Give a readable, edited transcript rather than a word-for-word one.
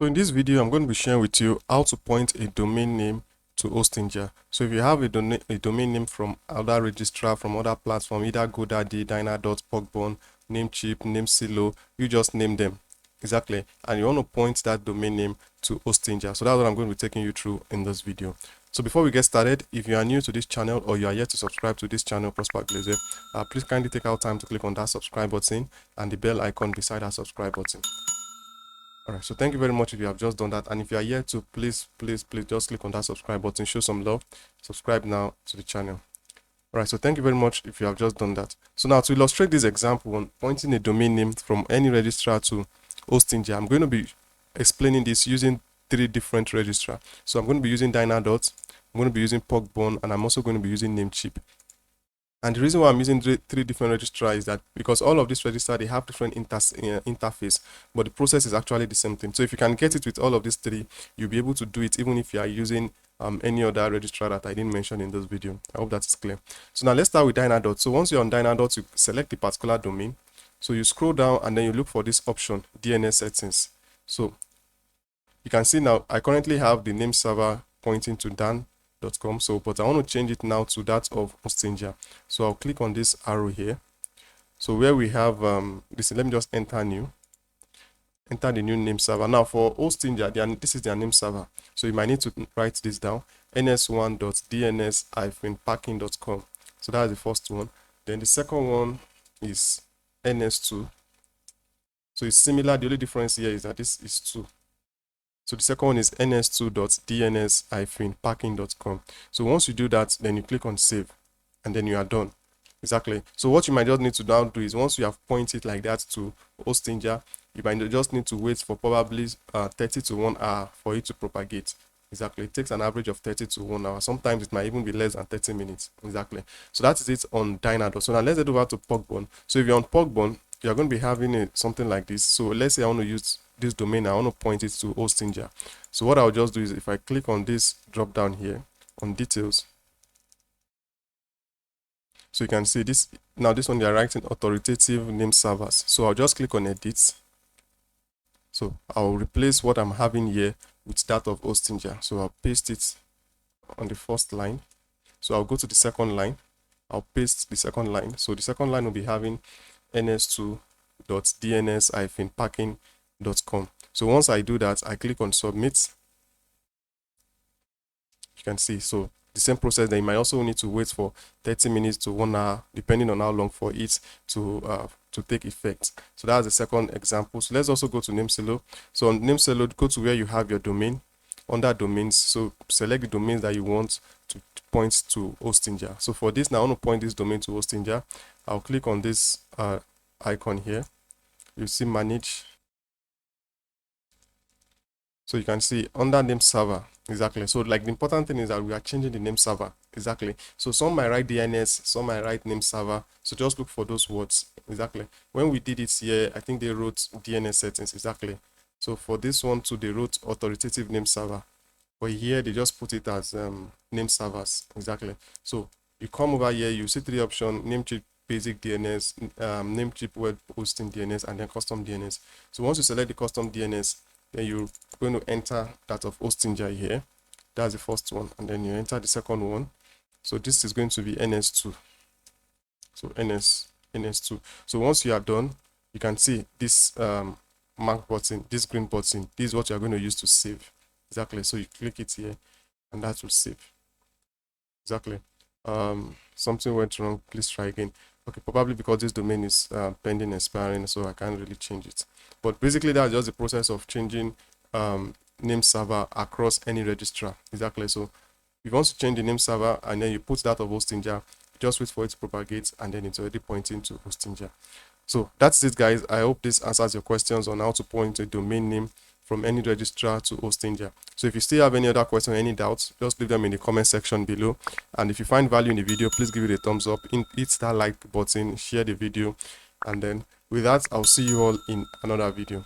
So in this video, I'm going to be sharing with you how to point a domain name to Hostinger. So if you have a domain name from other registrar, from other platform, either GoDaddy, Dynadot, Pogbon, Namecheap, Namesilo, you just name them. Exactly. And you want to point that domain name to Hostinger. So that's what I'm going to be taking you through in this video. So before we get started, if you are new to this channel or you are yet to subscribe to this channel, Prosper Agbleze, please kindly take out time to click on that subscribe button and the bell icon beside that subscribe button. All right, so thank you very much if you have just done that, and if you are here to please just click on that subscribe button, show some love, subscribe now to the channel. All right, so thank you very much if you have just done that. So now to illustrate this example on pointing a domain name from any registrar to Hostinger, I'm going to be explaining this using 3 different registrars. So I'm going to be using Dynadot, I'm going to be using Pogbon, and I'm also going to be using Namecheap. And the reason why I'm using 3 different registrars is that because all of these registers, they have different interface, but the process is actually the same thing. So if you can get it with all of these 3, you'll be able to do it even if you are using any other registrar that I didn't mention in this video. I hope that is clear. So now let's start with Dynadot. So once you're on Dynadot, you select the particular domain. So you scroll down and then you look for this option, DNS settings. So you can see now I currently have the name server pointing to Dan.com, so but I want to change it now to that of Hostinger. So I'll click on this arrow here. So where we have this, let me just enter the new name server. Now for Hostinger, this is their name server, so you might need to write this down, ns1.dns-packing.com. so that's the first one. Then the second one is ns2. So it's similar, the only difference here is that this is 2. So the second one is ns2.dns-packing.com. So once you do that, then you click on save and then you are done. Exactly. So what you might just need to now do is once you have pointed like that to Hostinger, you might just need to wait for probably 30 to 1 hour for it to propagate. Exactly. It takes an average of 30 to 1 hour. Sometimes it might even be less than 30 minutes. Exactly. So that is it on Dynadot. So now let's head over to Pogbon. So if you're on Pogbon, you're going to be having something like this. So let's say I want to use this domain, I want to point it to Hostinger. So what I'll just do is if I click on this drop down here on details, so you can see this now, this one they are writing authoritative name servers. So I'll just click on edit. So I'll replace what I'm having here with that of Hostinger. So I'll paste it on the first line. So I'll go to the second line, I'll paste the second line. So the second line will be having ns2.dns-packing.com. So once I do that, I click on submit. You can see, so the same process. Then you might also need to wait for 30 minutes to 1 hour, depending on how long for it to take effect. So that's the second example. So let's also go to Namesilo. So on Namesilo, go to where you have your domain, under domains. So select the domains that you want to point to Hostinger. So for this, now I want to point this domain to Hostinger. I'll click on this icon here. You see manage. So you can see under name server. Exactly. So like the important thing is that we are changing the name server. Exactly. So some might write DNS, some might write name server. So just look for those words. Exactly. When we did it here, I think they wrote DNS settings. Exactly. So for this one too, they wrote authoritative name server. But here they just put it as name servers. Exactly. So you come over here, you see 3 options: Namecheap basic DNS, Namecheap web hosting DNS, and then custom DNS. So once you select the custom DNS, then you're going to enter that of Hostinger here. That's the first one, and then you enter the second one. So this is going to be ns2. So ns2. So once you are done, you can see this mark button, this green button. This is what you're going to use to save. Exactly. So you click it here and that will save. Exactly. Something went wrong, please try again. Okay, probably because this domain is pending expiring, so I can't really change it. But basically that's just the process of changing name server across any registrar. Exactly. So if you want to change the name server and then you put that of Hostinger, just wait for it to propagate and then it's already pointing to Hostinger. So that's it, guys. I hope this answers your questions on how to point a domain name from any registrar to Hostinger. So if you still have any other question, any doubts, just leave them in the comment section below. And if you find value in the video, please give it a thumbs up, hit that like button, share the video, and then with that, I'll see you all in another video.